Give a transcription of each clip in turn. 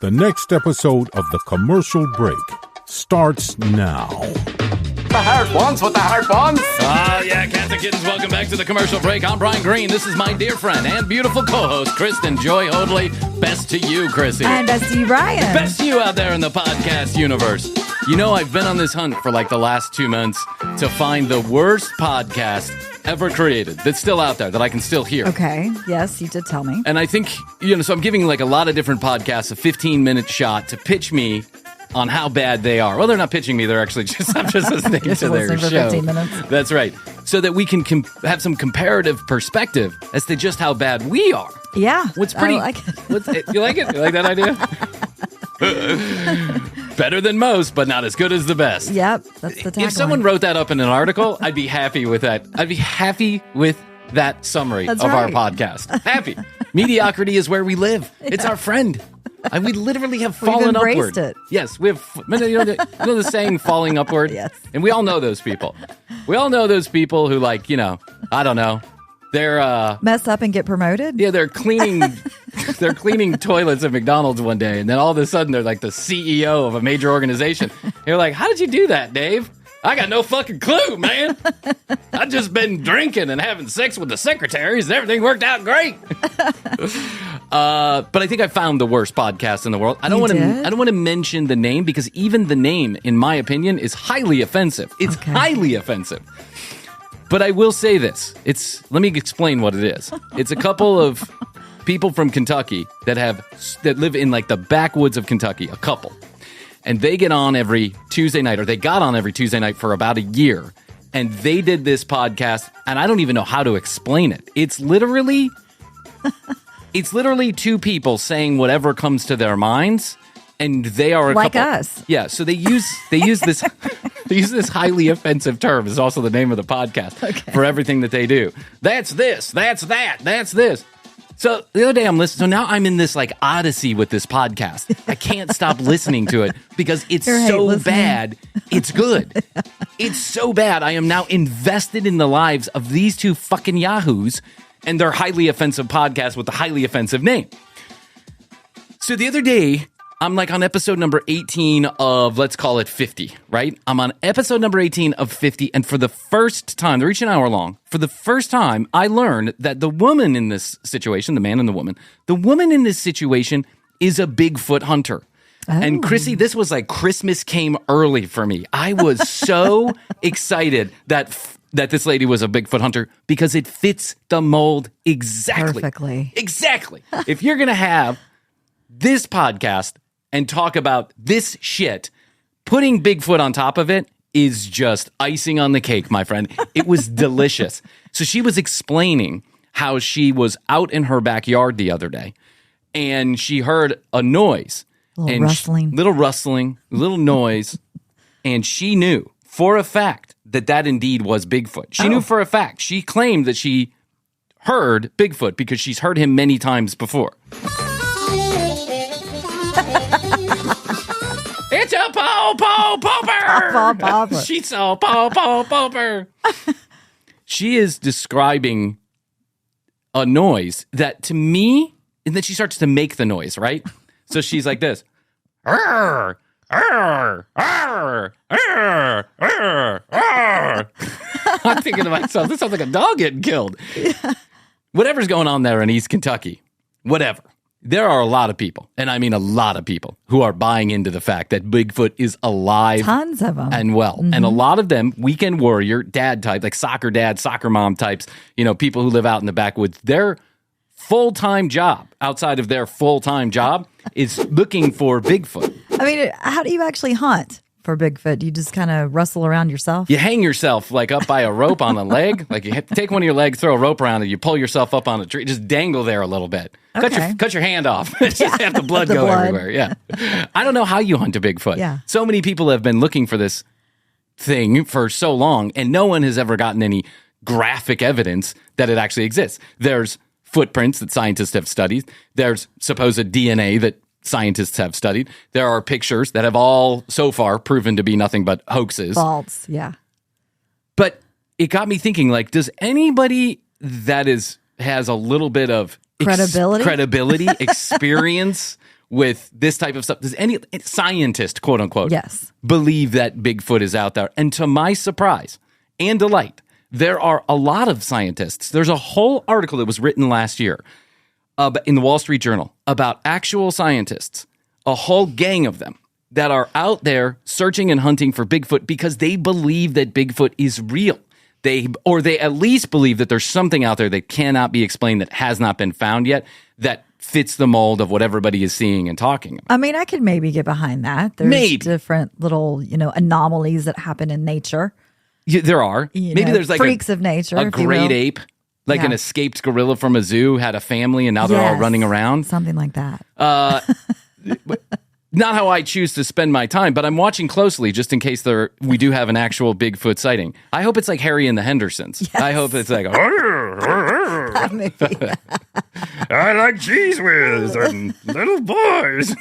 The next episode of The Commercial Break starts now. The hard ones with the hard ones. Yeah, cats and kittens, welcome back to The Commercial Break. I'm Bryan Green. This is my dear friend and beautiful co-host, Kristen Joy Hoadley. Best to you, Krissy. And best to you, Bryan. Best to you out there in the podcast universe. You know, I've been on this hunt for like the last 2 months to find the worst podcast ever created that's still out there that I can still hear. Okay. Yes, you did tell me. And I think, so I'm giving like a lot of different podcasts a 15-minute shot to pitch me on how bad they are. Well, they're not pitching me. They're actually just, I'm just listening to their for show. 15 minutes. That's right. So that we can have some comparative perspective as to just how bad we are. Yeah. What's pretty... I like it. You like it? You like that idea? Better than most, but not as good as the best. Yep, that's the tagline. If someone wrote that up in an article, I'd be happy with that. I'd be happy with that summary of our podcast. Happy. Mediocrity is where we live. It's our friend. We literally have fallen upward. It. Yes, we have. You know the saying, falling upward? Yes. And we all know those people. We all know those people who, like, I don't know. They're mess up and get promoted? Yeah, they're cleaning toilets at McDonald's one day, and then all of a sudden they're like the CEO of a major organization. You're like, how did you do that, Dave? I got no fucking clue, man. I've just been drinking and having sex with the secretaries, and everything worked out great. But I think I found the worst podcast in the world. I don't want to mention the name because even the name, in my opinion, is highly offensive. It's highly offensive. But I will say this. Let me explain what it is. It's a couple of people from Kentucky that live in like the backwoods of Kentucky, a couple. And they get on every Tuesday night, or they got on every Tuesday night for about a year. And they did this podcast, and I don't even know how to explain it. It's literally two people saying whatever comes to their minds, and they are a like couple. Us. Yeah, so they use this they use this highly offensive term, is also the name of the podcast, for everything that they do. That's this, that's that, that's this. So the other day I'm listening, so now I'm in this like odyssey with this podcast. I can't stop listening to it because it's so bad, it's good. It's so bad. I am now invested in the lives of these two fucking yahoos and their highly offensive podcast with a highly offensive name. So the other day, I'm like on episode number 18 of, let's call it 50, right? I'm on episode number 18 of 50, and for the first time, they're each an hour long, for the first time, I learned that the woman in this situation, the man and the woman in this situation is a Bigfoot hunter. Oh. And Krissy, this was like Christmas came early for me. I was so excited that this lady was a Bigfoot hunter because it fits the mold exactly. Perfectly. Exactly. If you're going to have this podcast and talk about this shit, putting Bigfoot on top of it is just icing on the cake, my friend. It was delicious. So she was explaining how she was out in her backyard the other day, and she heard a noise. Little rustling, little noise, and she knew for a fact that indeed was Bigfoot. She knew for a fact. She claimed that she heard Bigfoot because she's heard him many times before. It's a po-po-popper! She's a po-po-popper! She is describing a noise that to me, and then she starts to make the noise, right? So she's like this. Arr, arr, arr, arr, arr, arr. I'm thinking to myself, this sounds like a dog getting killed. Yeah. Whatever's going on there in East Kentucky, whatever. There are a lot of people, and I mean a lot of people, who are buying into the fact that Bigfoot is alive. Tons of them. And well. Mm-hmm. And a lot of them, weekend warrior, dad type, like soccer dad, soccer mom types, people who live out in the backwoods, their full-time job, outside of their full-time job, is looking for Bigfoot. I mean, how do you actually hunt for Bigfoot? Do you just kind of rustle around yourself? You hang yourself like up by a rope on a leg. Like you take one of your legs, throw a rope around it, you pull yourself up on a tree, just dangle there a little bit. Okay. Cut your hand off. Just have the blood go everywhere. Yeah. I don't know how you hunt a Bigfoot. Yeah. So many people have been looking for this thing for so long, and no one has ever gotten any graphic evidence that it actually exists. There's footprints that scientists have studied. There's supposed DNA that scientists have studied. There are pictures that have all so far proven to be nothing but hoaxes. False, yeah. But it got me thinking, like, does anybody that has a little bit of credibility, experience with this type of stuff. Does any scientist, quote unquote, Yes. believe that Bigfoot is out there? And to my surprise and delight, there are a lot of scientists. There's a whole article that was written last year in the Wall Street Journal about actual scientists, a whole gang of them that are out there searching and hunting for Bigfoot because they believe that Bigfoot is real. They at least believe that there's something out there that cannot be explained, that has not been found yet, that fits the mold of what everybody is seeing and talking about. I mean, I could maybe get behind that. There's different little, anomalies that happen in nature. Yeah, there are. Maybe there's like freaks of nature, a great ape, like an escaped gorilla from a zoo, had a family, and now they're all running around. Something like that. Not how I choose to spend my time, but I'm watching closely just in case we do have an actual Bigfoot sighting. I hope it's like Harry and the Hendersons. Yes. I hope it's like, Maybe. I like cheese whiz and little boys.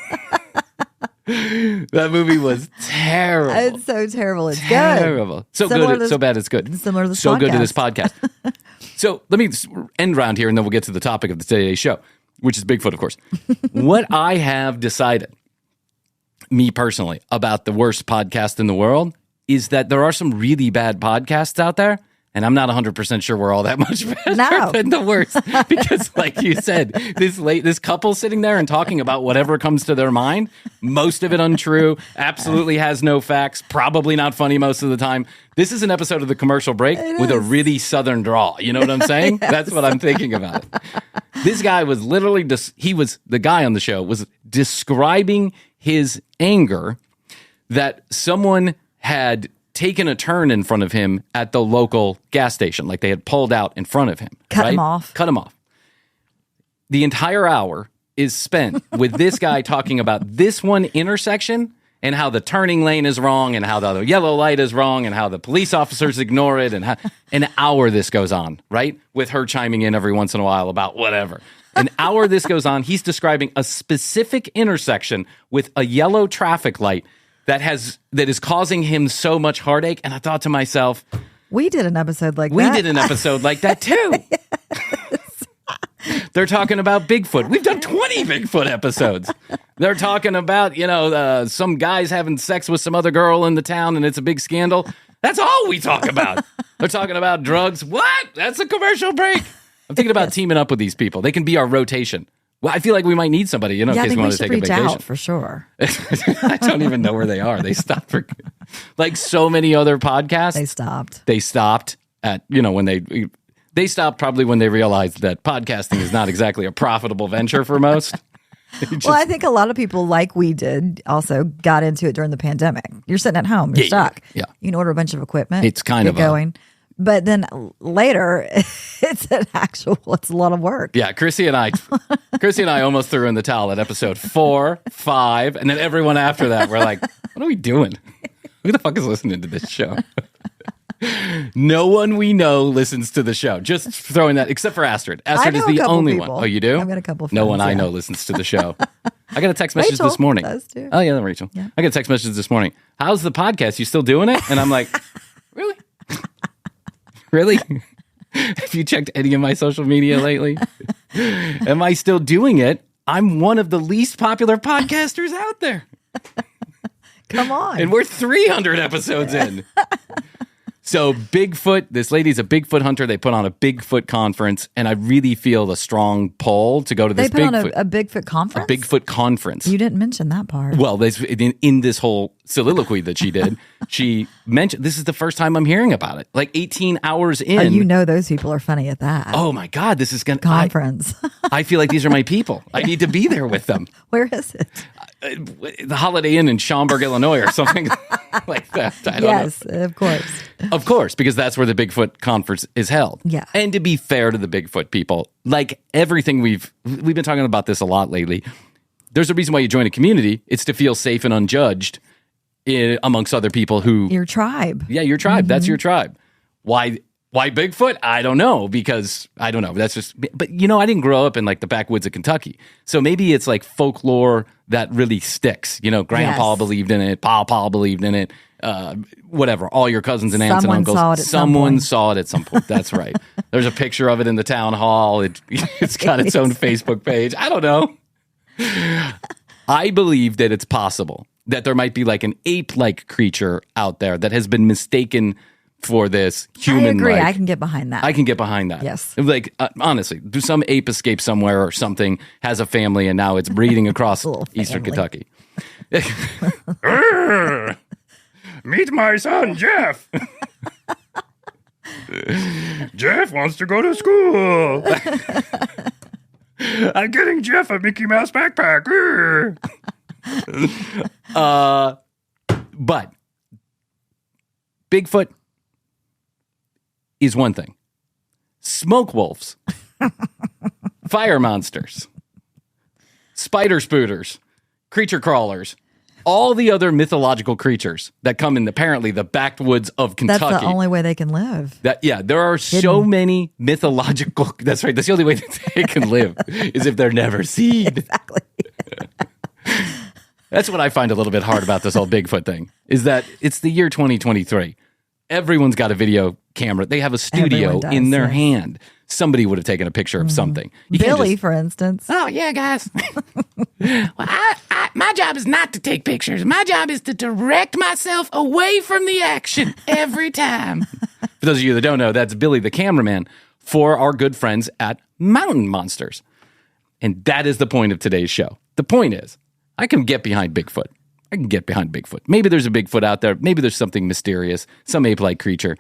That movie was terrible. It's so terrible. It's terrible. good. So good. So bad. It's good. Similar to this so podcast. good to this podcast. So let me end round here, and then we'll get to the topic of today's show, which is Bigfoot, of course. What I have decided, me personally, about the worst podcast in the world is that there are some really bad podcasts out there, and I'm not 100% sure we're all that much better than the worst. Because like you said, this couple sitting there and talking about whatever comes to their mind, most of it untrue, absolutely has no facts, probably not funny most of the time. This is an episode of The Commercial Break with a really southern drawl. You know what I'm saying? Yes. That's what I'm thinking about. This guy was literally, the guy on the show was describing his anger that someone had taken a turn in front of him at the local gas station, like they had pulled out in front of him. Cut him off. The entire hour is spent with this guy talking about this one intersection and how the turning lane is wrong and how the yellow light is wrong and how the police officers ignore it, and how an hour this goes on, right? With her chiming in every once in a while about whatever. An hour this goes on, he's describing a specific intersection with a yellow traffic light that is causing him so much heartache. And I thought to myself, we did an episode like that. We did an episode like that too. They're talking about Bigfoot. We've done 20 Bigfoot episodes. They're talking about, some guys having sex with some other girl in the town and it's a big scandal. That's all we talk about. They're talking about drugs. What? That's a commercial break. I'm thinking about teaming up with these people. They can be our rotation. Well, I feel like we might need somebody, in case we want to take a vacation. Out for sure. I don't even know where they are. They stopped for, like so many other podcasts. They stopped at, when they stopped probably when they realized that podcasting is not exactly a profitable venture for most. Well, I think a lot of people, like we did, also got into it during the pandemic. You're sitting at home, you're stuck. Yeah. You can order a bunch of equipment. It's kind of going. But then later, it's a lot of work. Yeah, Krissy and I almost threw in the towel at episode 4, 5, and then everyone after that, we're like, what are we doing? Who the fuck is listening to this show? No one we know listens to the show. Just throwing that, except for Astrid. Astrid is the only people. one. Oh, you do? I've got a couple of No friends, one I know listens to the show. I got a text message Rachel this morning. does too. Oh, yeah, Rachel. Yeah. I got a text message this morning. How's the podcast? You still doing it? And I'm like, really? Really? Have you checked any of my social media lately? Am I still doing it? I'm one of the least popular podcasters out there. Come on. And we're 300 episodes in. So Bigfoot, this lady's a Bigfoot hunter. They put on a Bigfoot conference, and I really feel a strong pull to go to this Bigfoot. They put Bigfoot. on a Bigfoot conference? A Bigfoot conference. You didn't mention that part. Well, in this whole soliloquy that she did, she mentioned, this is the first time I'm hearing about it. Like 18 hours in. Those people are funny at that. Oh my God, this is going to... Conference. I feel like these are my people. I need to be there with them. Where is it? The Holiday Inn in Schaumburg, Illinois, or something like that. I don't know. Yes, of course. Of course, because that's where the Bigfoot conference is held. Yeah. And to be fair to the Bigfoot people, like everything we've been talking about this a lot lately, there's a reason why you join a community. It's to feel safe and unjudged amongst other people who... Your tribe. Yeah, your tribe. Mm-hmm. That's your tribe. Why Bigfoot? I don't know, because I don't know. That's just, but I didn't grow up in like the backwoods of Kentucky. So maybe it's like folklore that really sticks. Grandpa believed in it, Pawpaw believed in it, whatever. All your cousins and aunts and uncles. Someone saw it at some point. That's right. There's a picture of it in the town hall. It's got its own Facebook page. I don't know. I believe that it's possible that there might be like an ape-like creature out there that has been mistaken for this human. I agree. I can get behind that. I can get behind that. Yes. Like, honestly, do some ape escape somewhere or something, has a family, and now it's breeding across eastern Kentucky. Meet my son, Jeff. Jeff wants to go to school. I'm getting Jeff a Mickey Mouse backpack. But Bigfoot is one thing. Smoke wolves, fire monsters, spider spooters, creature crawlers, all the other mythological creatures that come in apparently the backwoods of Kentucky. That's the only way they can live. There are so many mythological. That's right. That's the only way that they can live is if they're never seen. Exactly. That's what I find a little bit hard about this whole Bigfoot thing is that it's the year 2023. Everyone's got a video camera. They have a studio in their hand. Somebody would have taken a picture of something. Billy, for instance. Oh, yeah, guys. Well, my job is not to take pictures. My job is to direct myself away from the action every time. For those of you that don't know, that's Billy, the cameraman, for our good friends at Mountain Monsters. And that is the point of today's show. The point is, I can get behind Bigfoot. I can get behind Bigfoot. Maybe there's a Bigfoot out there. Maybe there's something mysterious, some ape-like creature.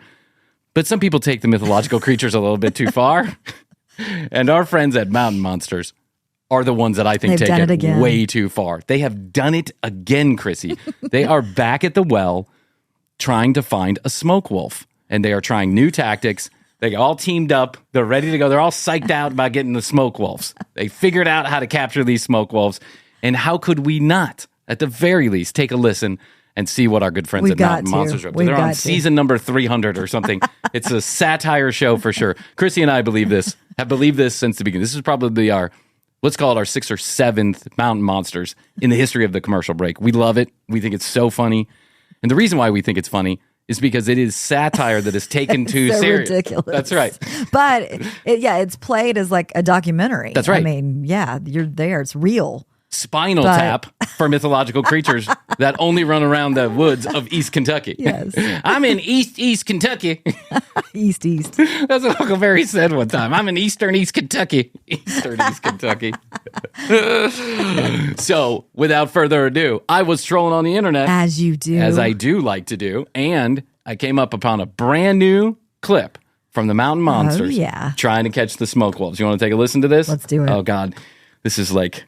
But some people take the mythological creatures a little bit too far. And our friends at Mountain Monsters are the ones that I think take it way too far. They have done it again, Krissy. They are back at the well trying to find a smoke wolf. And they are trying new tactics. They all teamed up. They're ready to go. They're all psyched out about getting the smoke wolves. They figured out how to capture these smoke wolves. And how could we not, at the very least, take a listen and see what our good friends at Mountain Monsters are up to. They're on season number 300 or something. It's a satire show for sure. Krissy and I have believed this since the beginning. This is probably let's call it our 6th or 7th Mountain Monsters in the history of the commercial break. We love it. We think it's so funny. And the reason why we think it's funny is because it is satire that is taken too serious. Ridiculous. That's right. But it's played as like a documentary. That's right. I mean, you're there. It's real. Spinal Tap for mythological creatures that only run around the woods of East Kentucky. Yes. I'm in East Kentucky. East. That's what Huckleberry said one time. I'm in Eastern East Kentucky. Eastern East Kentucky. So, without further ado, I was trolling on the internet. As you do. As I do like to do. And I came up upon a brand new clip from the Mountain Monsters. Oh, yeah. Trying to catch the smoke wolves. You want to take a listen to this? Let's do it. Oh, God. This is like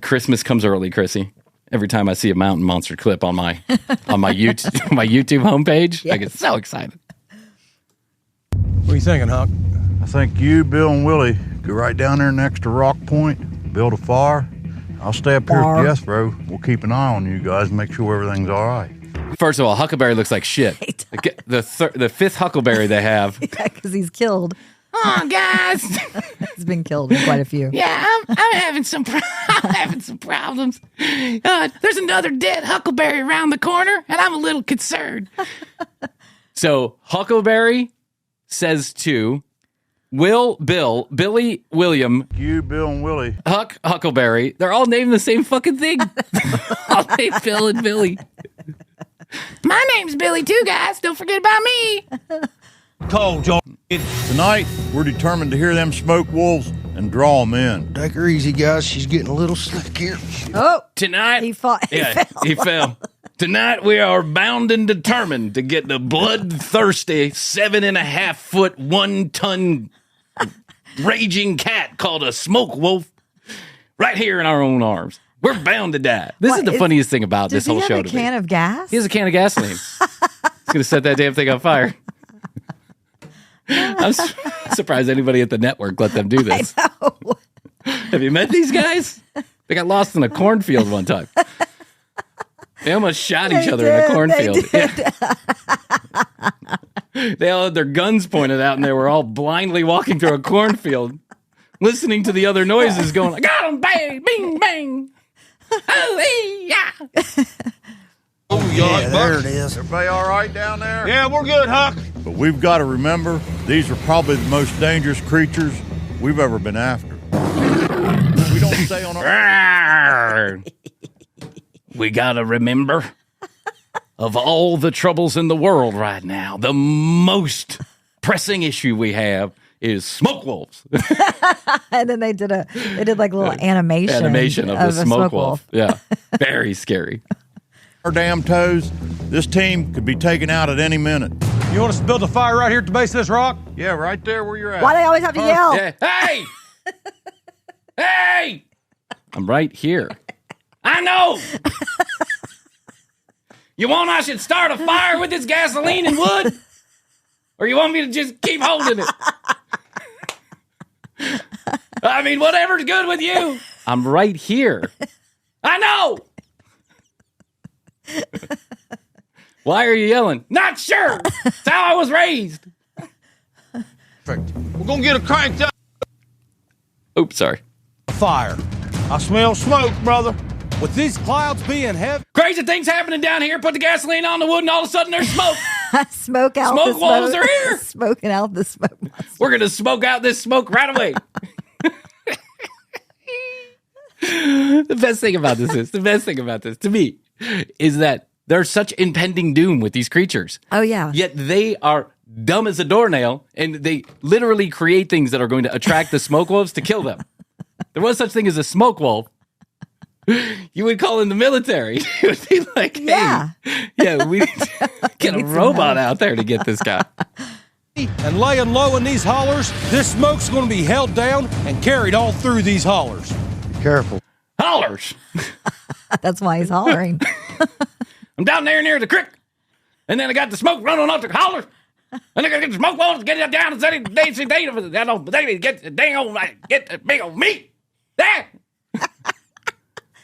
Christmas comes early, Krissy. Every time I see a Mountain Monster clip on my YouTube, my YouTube homepage, I get so excited. What are you thinking, Huck? I think you, Bill, and Willie go right down there next to Rock Point, build a fire. I'll stay up here with Jethro. We'll keep an eye on you guys and make sure everything's all right. First of all, Huckleberry looks like shit. The fifth Huckleberry they have. Yeah, because he's killed. Oh, guys. He's been killed in quite a few. Yeah, I'm having some problems. There's another dead Huckleberry around the corner, and I'm a little concerned. So Huckleberry says to Billy, William, you, Bill, and Willie, Huckleberry. They're all named the same fucking thing. All named Bill and Billy. My name's Billy too, guys. Don't forget about me. Told y'all. Tonight, we're determined to hear them smoke wolves and draw them in. Take her easy, guys. She's getting a little slick here. Oh, tonight he fought. He fell. Tonight we are bound and determined to get the bloodthirsty 7.5 foot 1 ton raging cat called a smoke wolf right here in our own arms. We're bound to die. This is the funniest thing about this whole show to me. Does he have a can of gas? He has a can of gasoline. He's going to set that damn thing on fire. I'm surprised anybody at the network let them do this. I know. Have you met these guys? They got lost in a cornfield one time. They almost shot each other in a cornfield. They all had their guns pointed out, and they were all blindly walking through a cornfield, listening to the other noises going, I got him, bang, bing, bang. Oh, hey, yeah. Oh, yeah, there it is. Everybody all right down there? Yeah, we're good, Huck. But we've got to remember, these are probably the most dangerous creatures we've ever been after. We don't stay on our... we gotta remember, of all the troubles in the world right now, the most pressing issue we have is smoke wolves. And then they did like a little animation of the smoke wolf. Yeah, very scary. Our damn toes. This team could be taken out at any minute. You want us to build a fire right here at the base of this rock? Yeah, right there where you're at. Why do they always have to yell? Yeah. Hey! Hey! I'm right here. I know! You want I should start a fire with this gasoline and wood? Or you want me to just keep holding it? I mean, whatever's good with you. I'm right here. I know! Why are you yelling? Not sure. That's how I was raised. Perfect. We're gonna get it cranked up. Oops, sorry. Fire. I smell smoke, brother. With these clouds being heavy. Crazy things happening down here. Put the gasoline on the wood, and all of a sudden there's smoke. Smoke out Smoke the wolves are here. Smoking out the smoke. We're gonna smoke out this smoke right away. The best thing about this to me is that there's such impending doom with these creatures. Oh, yeah. Yet they are dumb as a doornail, and they literally create things that are going to attract the smoke wolves to kill them. There was such thing as a smoke wolf. You would call in the military. It would be like, hey, we need to get a robot out there to get this guy. And laying low in these hollers, this smoke's going to be held down and carried all through these hollers. Be careful. Hollers. That's why he's hollering. I'm down there near the creek, and then I got the smoke running off the holler, and I got to get the smoke walls to get it down and say they get the dang old get the big old meat. There.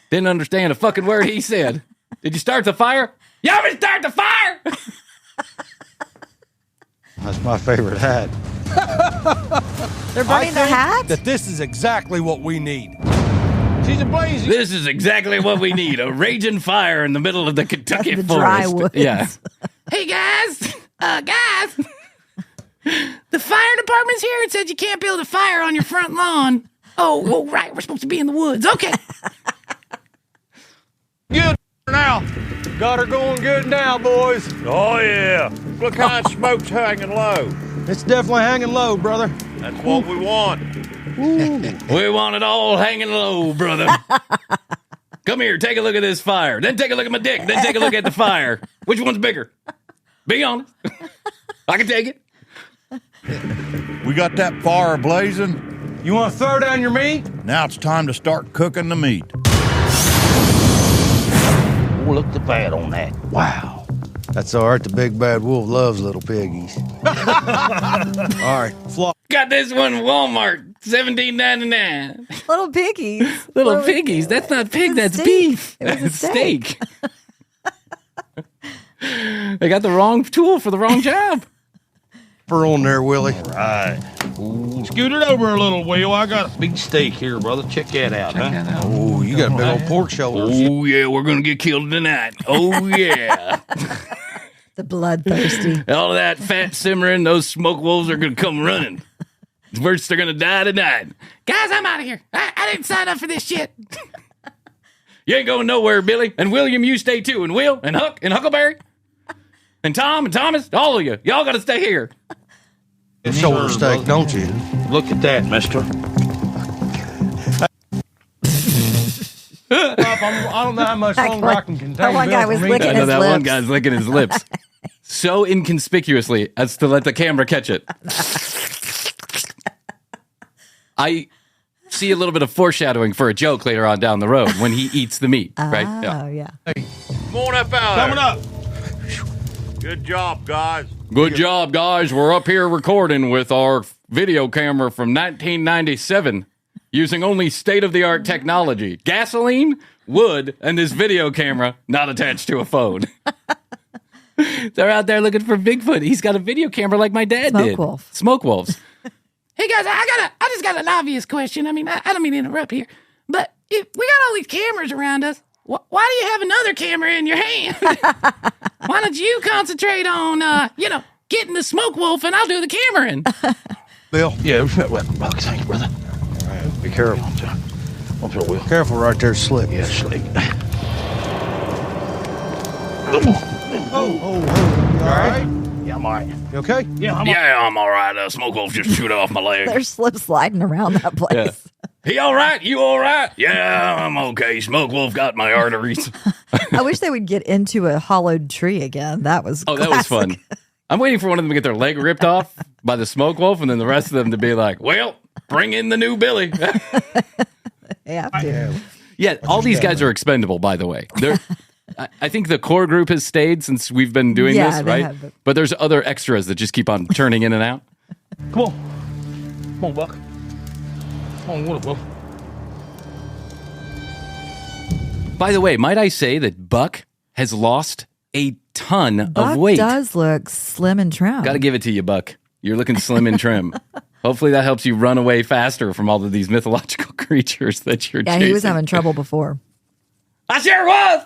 Didn't understand a fucking word he said. Did you start the fire? You want me to start the fire? That's my favorite hat. They're burning the hat? That this is exactly what we need. She's a blazing. This is exactly what we need. A raging fire in the middle of the Kentucky the forest. dry woods. Yeah. Hey, guys. The fire department's here and said you can't build a fire on your front lawn. Oh, right. We're supposed to be in the woods. Okay. Good now. Got her going good now, boys. Oh, yeah. Look how the smoke's hanging low. It's definitely hanging low, brother. That's what we want. We want it all hanging low, brother. Come here, take a look at this fire. Then take a look at my dick. Then take a look at the fire. Which one's bigger? Be honest. I can take it. We got that fire blazing. You want to throw down your meat? Now it's time to start cooking the meat. Oh, look at the fat on that. Wow. That's all right. The big bad wolf loves little piggies. All right, Got this one at Walmart, $17.99. Little piggies. Little piggies. That's not pig, that's steak. beef. It was a That's steak. They got the wrong tool for the wrong job. Put on there, Willie. All right. Ooh, scoot it over a little, Will. I got a big steak here, brother. Check that out, huh? Oh, you got a big old pork shoulder. Oh, yeah, we're going to get killed tonight. Oh, yeah. The bloodthirsty. All of that fat simmering, those smoke wolves are going to come running. Worse, they're going to die tonight. Guys, I'm out of here. I didn't sign up for this shit. You ain't going nowhere, Billy. And William, you stay too. And Will, and Huck, and Huckleberry, and Tom, and Thomas, all of you. Y'all got to stay here. Shoulder steak, don't you? Look at that, mister. I don't know how much longer I can contain. That one guy was licking I know his that lips. one guy's licking his lips so inconspicuously as to let the camera catch it. I see a little bit of foreshadowing for a joke later on down the road when he eats the meat, right? Oh, yeah. Come on up out there. Coming up. Good job, guys. Good job, guys. We're up here recording with our video camera from 1997 using only state-of-the-art technology. Gasoline, wood, and this video camera not attached to a phone. They're out there looking for Bigfoot. He's got a video camera like my dad did. Smoke wolves. Hey, guys, I just got an obvious question. I mean, I don't mean to interrupt here, but if we got all these cameras around us, why do you have another camera in your hand? Why don't you concentrate on, getting the smoke wolf and I'll do the cameraing? Bill? Yeah, thank you, brother. All right, be careful. Up here, Will. Careful right there, slip. Yeah, slick. Oh. You all right? Yeah, I'm all right. You okay? Yeah, I'm all right. Smoke wolf just chewed off my leg. They're slip sliding around that place. He all right? You all right? Yeah, I'm okay. Smoke wolf got my arteries. I wish they would get into a hollowed tree again. That was That was fun. I'm waiting for one of them to get their leg ripped off by the smoke wolf, and then the rest of them to be like, well, bring in the new Billy. They have to. Yeah, all these guys are expendable, by the way. I think the core group has stayed since we've been doing this, right? Have. But there's other extras that just keep on turning in and out. Come on. Come on, Buck. Come on, what up, By the way, might I say that Buck has lost a ton Buck of weight. does look slim and trim. Got to give it to you, Buck. You're looking slim and trim. Hopefully that helps you run away faster from all of these mythological creatures that you're chasing. He was having trouble before. I sure was!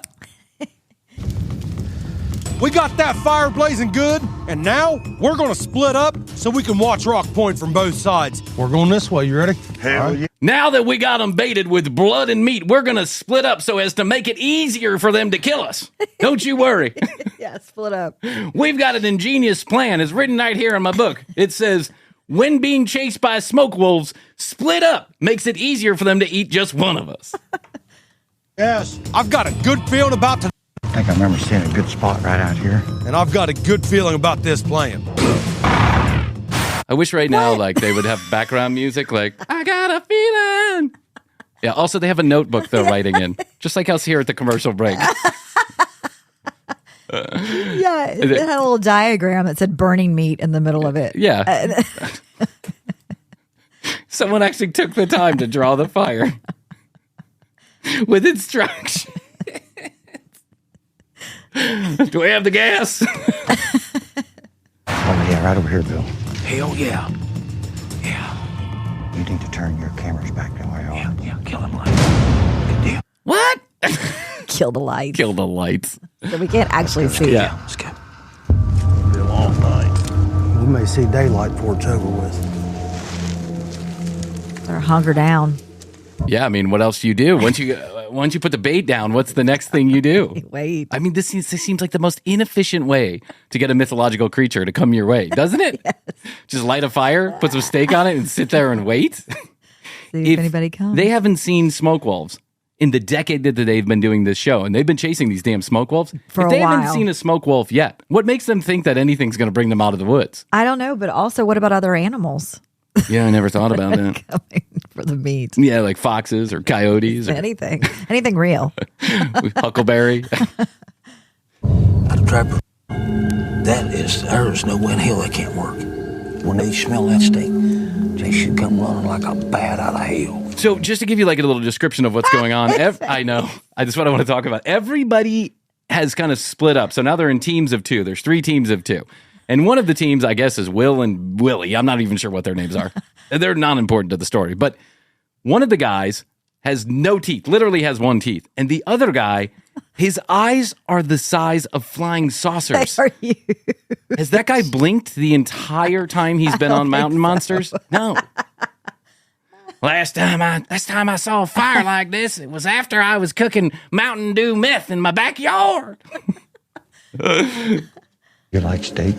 We got that fire blazing good, and now we're going to split up so we can watch Rock Point from both sides. We're going this way. You ready? Hell yeah. Now that we got them baited with blood and meat, we're going to split up so as to make it easier for them to kill us. Don't you worry. Yeah, split up. We've got an ingenious plan. It's written right here in my book. It says, when being chased by smoke wolves, split up makes it easier for them to eat just one of us. Yes. I've got a good feeling about today. I think I remember seeing a good spot right out here. And I've got a good feeling about this plan. I wish right now, like, they would have background music, like, I got a feeling. Yeah, also, they have a notebook they're writing in, just like us here at the commercial break. Yeah, it had a little diagram that said burning meat in the middle of it. Yeah. Someone actually took the time to draw the fire with instructions. Do we have the gas? Oh, yeah, right over here, Bill. Hell yeah. Yeah. You need to turn your cameras back to where you are. Yeah, kill him like good deal. What? Kill the lights. Kill the lights. So we can't actually see. Yeah. Let's go. It'll be a long night. We may see daylight before it's over with. They're hunker down. Yeah, I mean, what else do you do? Once you put the bait down, what's the next thing you do? Wait. I mean, this seems like the most inefficient way to get a mythological creature to come your way, doesn't it? Yes. Just light a fire, put some steak on it, and sit there and wait? See if anybody comes. They haven't seen smoke wolves in the decade that they've been doing this show, and they've been chasing these damn smoke wolves. For if a they while. haven't seen a smoke wolf yet, what makes them think that anything's going to bring them out of the woods? I don't know, but also what about other animals Yeah, I never thought about that. coming for the meat? Yeah, like foxes or coyotes or Anything real. huckleberry. I'd trapper. That is, there's no way in hell that can't work. When they smell that steak, they should come running like a bat out of hell. So just to give you like a little description of what's going on, I know, that's what I want to talk about. Everybody has kind of split up. So now they're in teams of two. There's 3 teams of 2. And one of the teams, I guess, is Will and Willie. I'm not even sure what their names are. They're not important to the story. But one of the guys has no teeth, literally has 1 teeth. And the other guy, his eyes are the size of flying saucers. Are you? Has that guy blinked the entire time he's been on Mountain Monsters? No. Last time I saw a fire like this, it was after I was cooking Mountain Dew meth in my backyard. You like steak?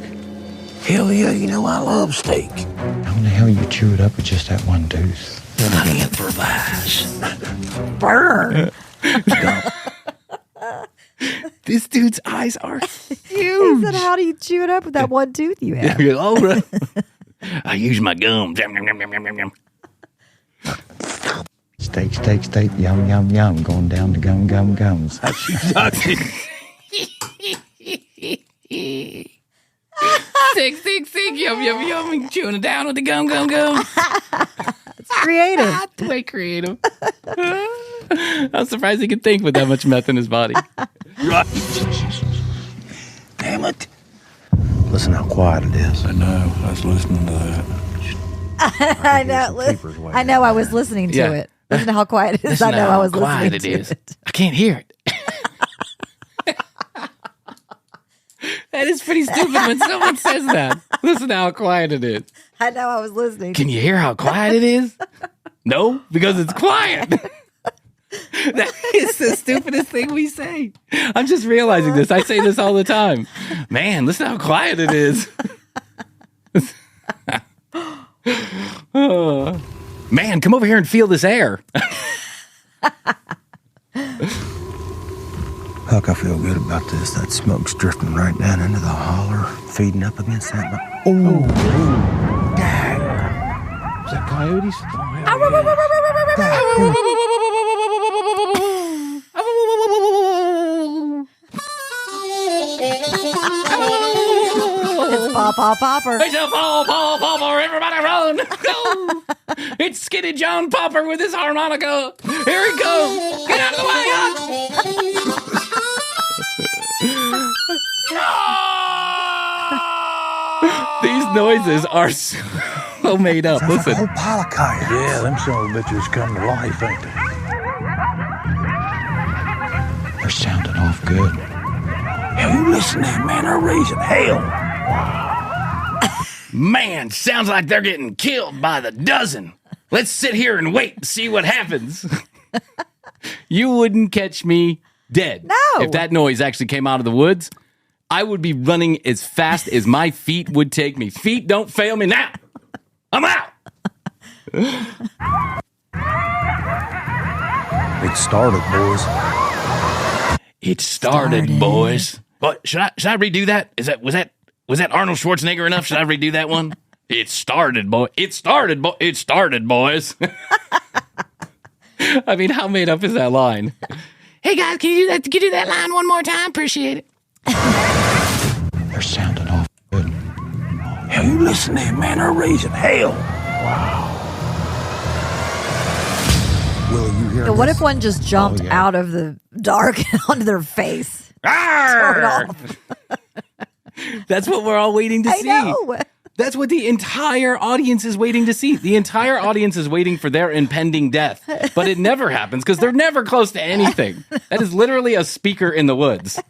Hell yeah, you know I love steak. How in the hell you chew it up with just that one tooth? I improvise. Burn. This dude's eyes are He huge. said, how do you chew it up with that one tooth you have? All right. I use my gum. Steak, yum, yum, yum, going down the gums. Sick, yum, chewing it down with the gum. It's creative. That's way creative. I'm surprised he could think with that much meth in his body. Damn it. Listen how quiet it is. I know. I was listening to that. I know. I was listening to it. Listen to how quiet it is. Listen I know how I was quiet listening it to is. it. I can't hear it. That is pretty stupid when someone says that. Listen to how quiet it is. I know I was listening. Can you hear how quiet it is? No, because it's quiet. That is the stupidest thing we say. I'm just realizing this. I say this all the time. Man, listen how quiet it is. Man, come over here and feel this air. Huck, I feel good about this. That smoke's drifting right down into the holler, feeding up against that. Oh, dang. Is that coyotes? It's Paw Paw Popper. It's a Paw Paw Popper, everybody run! Go! It's Skinny John Popper with his harmonica. Here he goes! Get out of the way, Huck! These noises are so made up. Sounds Listen. like a whole pile of coyotes. Yeah, them son of bitches come to life, ain't they? They're sounding off good. Hell, you listen to that, man. They're raising hell. Man, sounds like they're getting killed by the dozen. Let's sit here and wait and see what happens. You wouldn't catch me dead. No. If that noise actually came out of the woods, I would be running as fast as my feet would take me. Feet don't fail me now. I'm out. It started, boys. It started, boys. What, should I redo that? Was that Arnold Schwarzenegger enough? Should I redo that one? It started, boy. It started, boys. I mean, how made up is that line? Hey guys, can you do that line one more time? Appreciate it. They're sounding off good. Hell, you listen to that, man. They're raising hell. Will you hear So what this? if one just jumped out of the dark and onto their face? Turn off. That's what we're all waiting to I see. know. That's what the entire audience is waiting to see. The entire audience is waiting for their impending death. But it never happens because they're never close to anything. That is literally a speaker in the woods.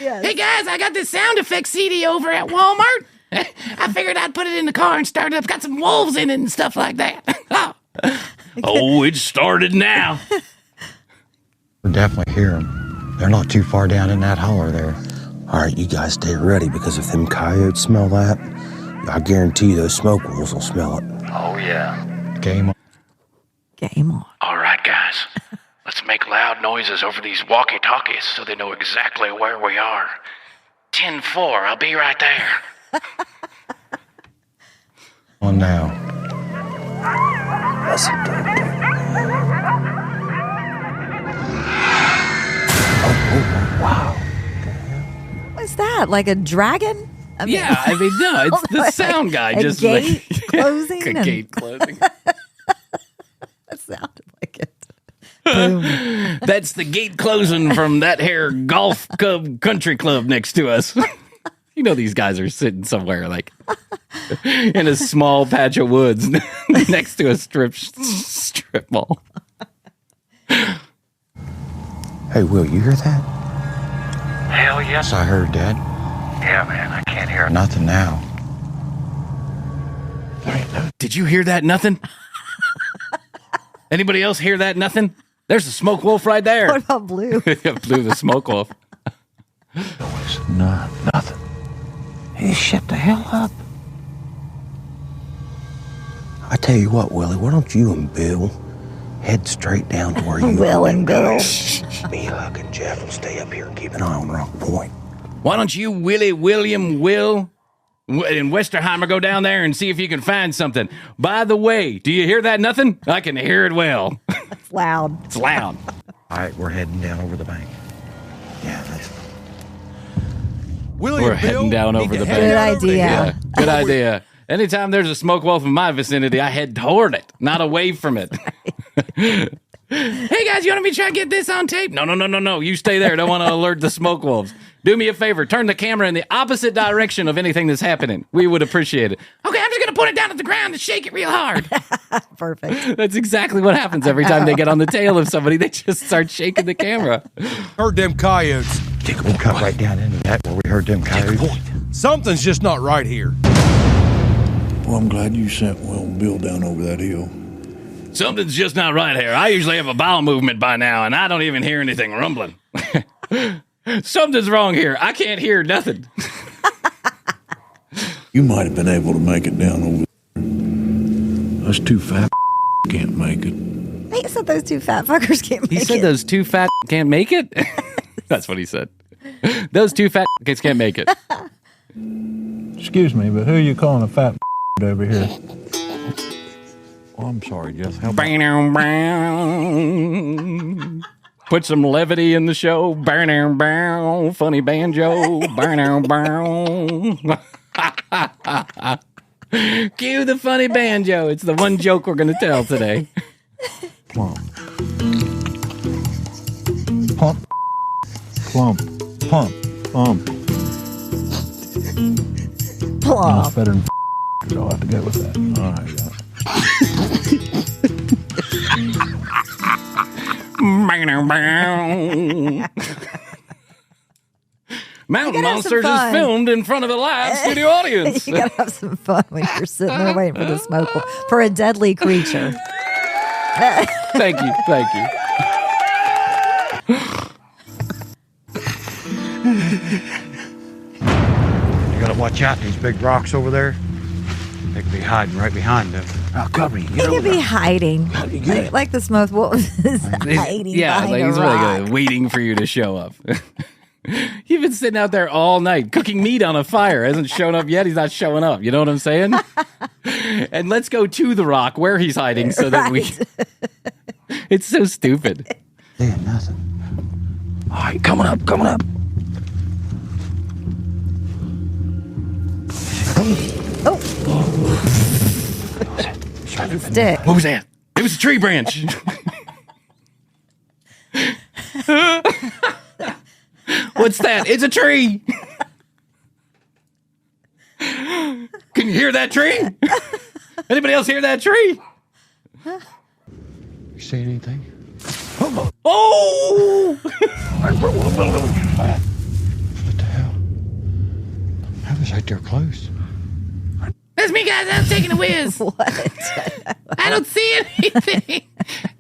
Yes. Hey guys, I got this sound effects CD over at Walmart. I figured I'd put it in the car and start it up. Got some wolves in it and stuff like that. Oh, it started now. We definitely hear them. They're not too far down in that holler there. All right, you guys stay ready, because if them coyotes smell that, I guarantee you those smoke wolves will smell it. Oh, yeah. Game on. Game on. All right, guys. Let's make loud noises over these walkie-talkies so they know exactly where we are. 10-4, I'll be right there. On now. That's a dope. Wow. What's that? Like a dragon? I mean, Yeah, I mean, no, it's the sound guy. a Just gate like, closing a and- gate closing. That sounded like it. Boom. That's the gate closing from that here golf club, country club next to us. You know these guys are sitting somewhere like in a small patch of woods next to a strip mall. Hey, Will, you hear that? Hell yes. Yes, I heard, Dad. Yeah, man, I can't hear Nothing now. Did you hear that? Nothing? Anybody else hear that? Nothing? There's a smoke wolf right there. What about Blue? Blew the smoke wolf. No, nothing. Hey, shut the hell up. I tell you what, Willie, why don't you and Bill head straight down to where you Will and Bill. Me, Huck, and Jeff will stay up here and keep an eye on Rock Point. Why don't you, Will, and Westerheimer go down there and see if you can find something? By the way, do you hear that? Nothing? I can hear it well. It's loud. It's loud. All right, we're heading down over the bank. Yeah, that's... Willie We're and Bill heading down need over to the head bank. down over Good the idea. hill. Good idea. Anytime there's a smoke wolf in my vicinity, I head toward it, not away from it. Hey guys, you want me to try to get this on tape? No. You stay there. Don't want to alert the smoke wolves. Do me a favor. Turn the camera in the opposite direction of anything that's happening. We would appreciate it. Okay, I'm just going to put it down at the ground and shake it real hard. Perfect. That's exactly what happens every time they get on the tail of somebody. They just start shaking the camera. Heard them coyotes. We'll cut right down into that where we heard them coyotes. Something's just not right here. Well, I'm glad you sent Will and Bill down over that hill. Something's just not right here. I usually have a bowel movement by now, and I don't even hear anything rumbling. Something's wrong here. I can't hear nothing. You might have been able to make it down over there. Us two fat can't make it. He said those two fat fuckers can't make it. He said those two fat can't make it? That's what he said. Those two fat can't make it. Excuse me, but who are you calling a fat over here? Oh, I'm sorry, Jeff. Put some levity in the show. Funny banjo. Cue the funny banjo. It's the one joke we're going to tell today. Plump. Pump. Plump. Pump. Plump. That's better than I'll have to go with that. All right, guys. Mountain Monsters is filmed in front of a live studio audience. You gotta have some fun when you're sitting there waiting for the smoke for a deadly creature. Thank you. You gotta watch out, these big rocks over there. They could be hiding right behind them. I'll cover you. He could be hiding. Like the smoke wolf is hiding behind like a he's rock. really waiting for you to show up. You've been sitting out there all night cooking meat on a fire. Hasn't shown up yet. He's not showing up. You know what I'm saying? And let's go to the rock where he's hiding so that we... It's so stupid. Yeah, nothing. All right, coming up. Oh. Stick. What was that? It was a tree branch. What's that? It's a tree. Can you hear that tree? Anybody else hear that tree? You see anything? Oh! What the hell? I was right there close. That's me, guys. I'm taking a whiz. What? I don't see anything.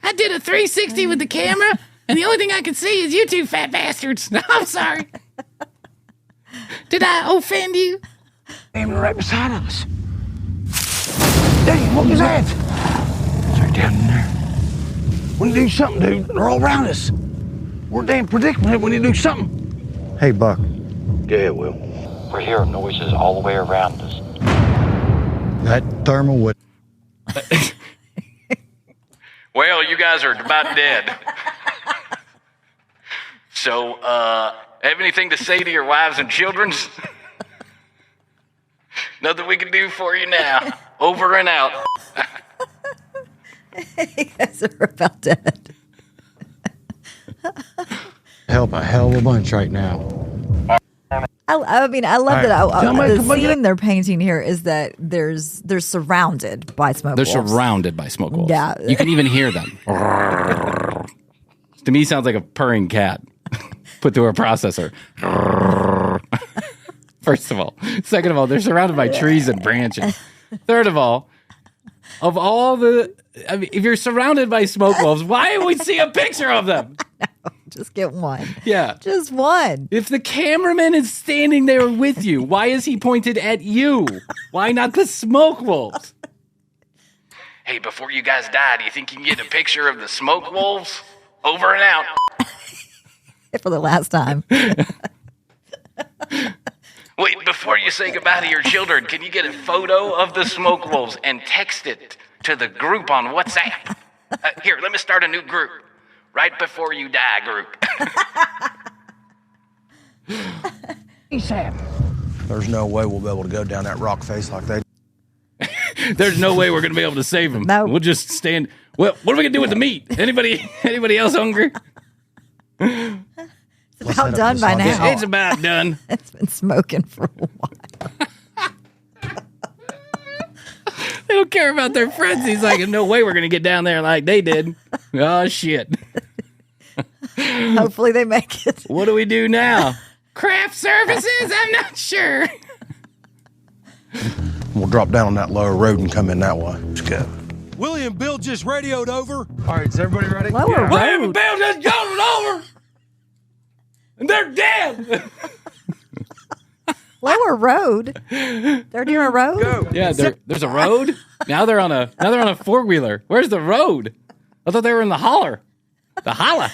I did a 360 with the camera, and the only thing I can see is you two fat bastards. I'm sorry. Did I offend you? Aiming right beside us. Dang, what was that? It's right down in there. We need to do something, dude. They're all around us. We're damn predicament. We need to do something. Hey, Buck. Yeah, Will. We're hearing noises all the way around us. That thermal would... Well, you guys are about dead. So, have anything to say to your wives and children? Nothing we can do for you now. Over and out. You guys are about dead. help a hell of a bunch right now. I mean, I love that. The scene they're painting here is that they're surrounded by smoke wolves. They're surrounded by smoke wolves. Yeah. You can even hear them. To me, sounds like a purring cat put through a processor. First of all. Second of all, they're surrounded by trees and branches. Third of all, if you're surrounded by smoke wolves, why would we see a picture of them? Just get one. Yeah. Just one. If the cameraman is standing there with you, why is he pointed at you? Why not the smoke wolves? Hey, before you guys die, do you think you can get a picture of the smoke wolves? Over and out. For the last time. Wait, before you say goodbye to your children, can you get a photo of the smoke wolves and text it to the group on WhatsApp? Here, let me start a new group. Right before you die group. There's no way we'll be able to go down that rock face like that. There's no way we're going to be able to save him. No. We'll just stand. Well, what are we going to do with the meat? Anybody else hungry? It's about done by now. It's about done. It's been smoking for a while. They don't care about their friends. He's like, no way we're going to get down there like they did. Oh, shit. Hopefully they make it. What do we do now? Craft services? I'm not sure. We'll drop down on that lower road and come in that way. Let's go. Willie and Bill just radioed over. All right, is everybody ready? Lower road. William and Bill just yelled over, and they're dead. Lower road. They're near a road. Go. Yeah, there's a road. Now they're on a 4-wheeler. Where's the road? I thought they were in the holler. The holler.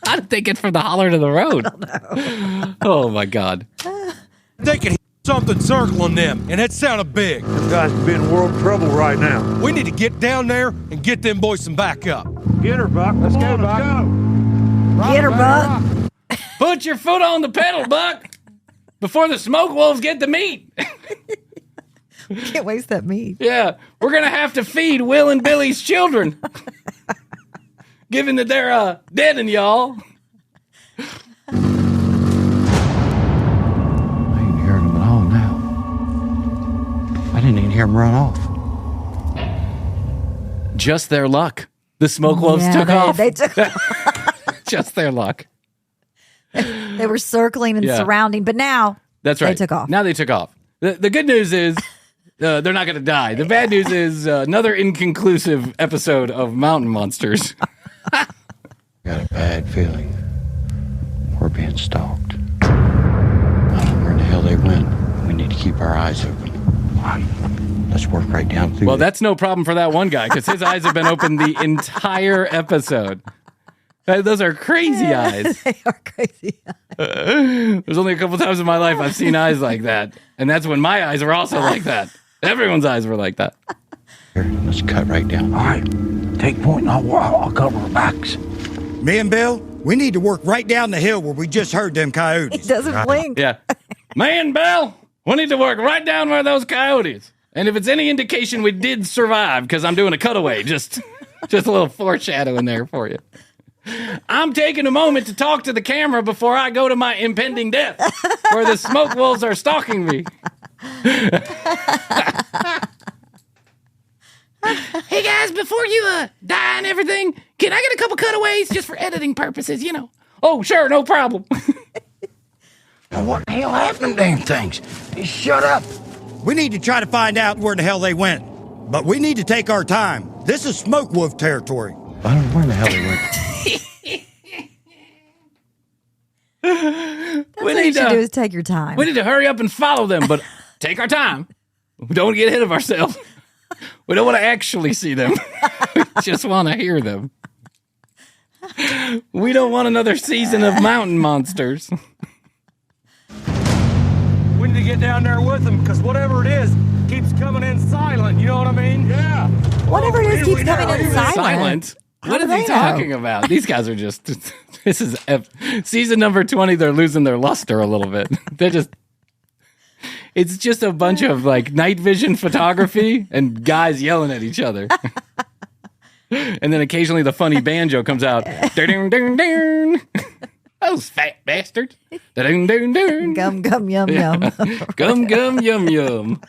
How did they get from the holler to the road? I don't know. Oh my God. They could hear something circling them, and it sounded big. Them guys could be in world trouble right now. We need to get down there and get them boys some backup. Get her, Buck. Let's go, Buck. Get her, Buck. Put your foot on the pedal, Buck, before the smoke wolves get the meat. We can't waste that meat. Yeah, we're going to have to feed Will and Billy's children. Given that they're dead and y'all. I ain't hearing them at all now. I didn't even hear them run off. Just their luck. The smoke wolves took off. They took off. Just their luck. They were circling and surrounding, but now That's right. They took off. Now they took off. The good news is they're not going to die. The bad news is another inconclusive episode of Mountain Monsters. Got a bad feeling. We're being stalked. I don't know where in the hell they went. We need to keep our eyes open. All right, let's work right down through. Well, that's no problem for that one guy because his eyes have been open the entire episode. Those are crazy eyes. They are crazy eyes. There's only a couple times in my life I've seen eyes like that. And that's when my eyes were also like that. Everyone's eyes were like that. Here, let's cut right down. All right, take point and I'll cover our backs. Me and Bill, we need to work right down the hill where we just heard them coyotes. He doesn't blink. Yeah. Man, Bell, we need to work right down where those coyotes. And if it's any indication we did survive, because I'm doing a cutaway, just a little foreshadowing there for you. I'm taking a moment to talk to the camera before I go to my impending death, where the smoke wolves are stalking me. Hey guys, before you die and everything, can I get a couple cutaways just for editing purposes, you know? Oh, sure, no problem. What the hell happened to them things? Just shut up. We need to try to find out where the hell they went. But we need to take our time. This is smoke wolf territory. I don't know where in the hell they went. That's what you should do is take your time. We need to hurry up and follow them, but take our time. We don't get ahead of ourselves. We don't want to actually see them. We just want to hear them. We don't want another season of Mountain Monsters. We need to get down there with them because whatever it is keeps coming in silent. You know what I mean? Yeah. Whatever it is keeps coming in silent. Silent? What is do he they talking about? These guys are just... This is... Season number 20, they're losing their luster a little bit. They're just... It's just a bunch of, like, night vision photography and guys yelling at each other. And then occasionally the funny banjo comes out. Ding, ding, ding. Those fat bastards. Ding, ding, ding. Gum, gum, yum, yum. Gum, gum, yum, yum.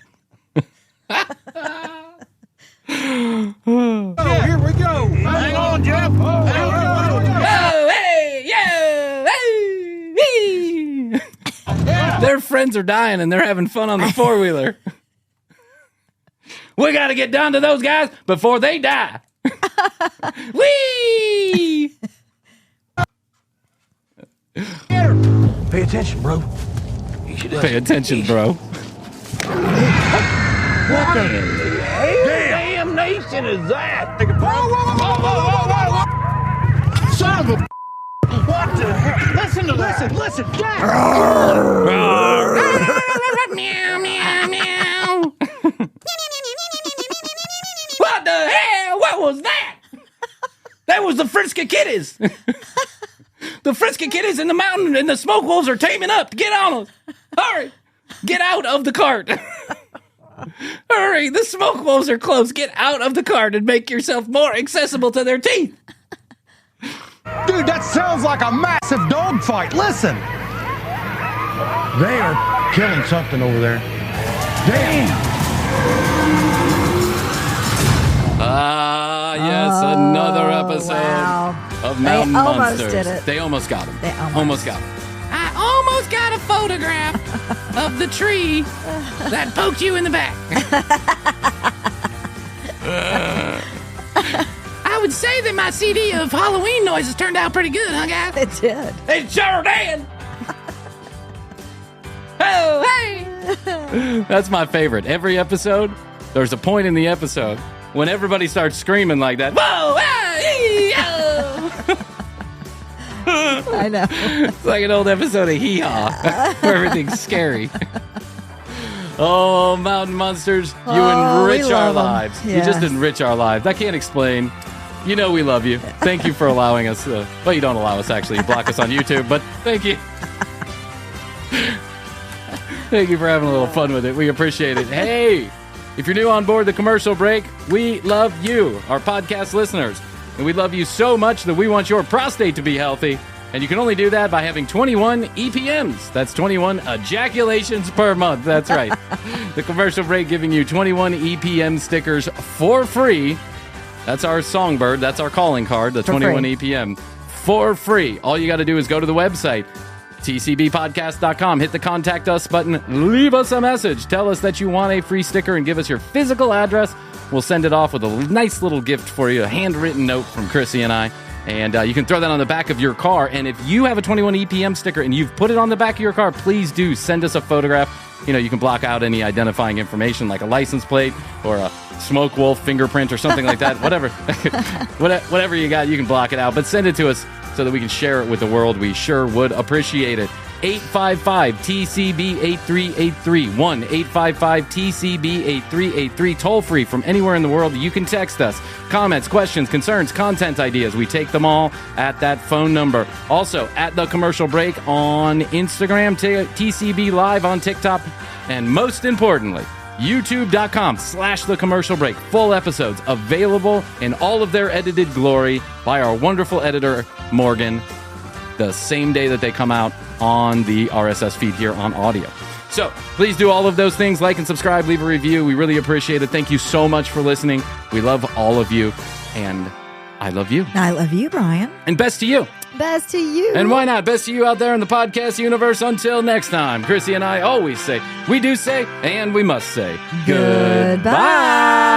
Oh, here we go. Hang on, Jeff. Oh, hey, yo, hey. Their friends are dying and they're having fun on the four-wheeler. We got to get down to those guys before they die. Whee! Pay attention, bro. Pay attention, bro. What the damn nation is that? Son of a... What the heck? Listen to that. Listen. Meow, meow, meow. What the hell? What was that? That was the Frisky Kitties. The Frisky Kitties in the mountain and the smoke wolves are taming up. Get on us. Hurry. Get out of the cart. Hurry. The smoke wolves are close. Get out of the cart and make yourself more accessible to their teeth. Dude, that sounds like a massive dogfight. Listen. They are killing something over there. Damn. Yes, another episode of Mountain Monsters. Did it. They almost got him. They almost got him. I almost got a photograph of the tree that poked you in the back. would say that my CD of Halloween noises turned out pretty good, huh, guys? It did. It sure did. Oh, hey. That's my favorite. Every episode, there's a point in the episode when everybody starts screaming like that. Whoa! Hey, I know. It's like an old episode of Hee Haw where everything's scary. Oh, Mountain Monsters, you enrich our lives. Yes. You just enrich our lives. I can't explain. You know we love you. Thank you for allowing us. Well, you don't allow us, actually. You block us on YouTube, but thank you. Thank you for having a little fun with it. We appreciate it. Hey, if you're new on board the commercial break, we love you, our podcast listeners. And we love you so much that we want your prostate to be healthy. And you can only do that by having 21 EPMs. That's 21 ejaculations per month. That's right. The commercial break giving you 21 EPM stickers for free. That's our songbird. That's our calling card, the 21 EPM. For free. All you got to do is go to the website, tcbpodcast.com. Hit the contact us button. Leave us a message. Tell us that you want a free sticker and give us your physical address. We'll send it off with a nice little gift for you, a handwritten note from Krissy and I. And you can throw that on the back of your car. And if you have a 21 EPM sticker and you've put it on the back of your car, please do send us a photograph. You know, you can block out any identifying information like a license plate or a smoke wolf fingerprint or something like that. Whatever you got, you can block it out. But send it to us so that we can share it with the world. We sure would appreciate it. 855-TCB-8383. 1-855-TCB-8383. Toll free from anywhere in the world. You can text us. Comments, questions, concerns, content ideas. We take them all at that phone number. Also, at The Commercial Break on Instagram, TCB Live on TikTok, and most importantly, YouTube.com/The Commercial Break. Full episodes available in all of their edited glory by our wonderful editor, Morgan, the same day that they come out on the RSS feed here on audio. So please do all of those things. Like and subscribe, leave a review. We really appreciate it. Thank you so much for listening. We love all of you, and I love you. I love you, Brian. And best to you. Best to you. And why not? Best to you out there in the podcast universe. Until next time, Krissy and I always say, we do say, and we must say, goodbye.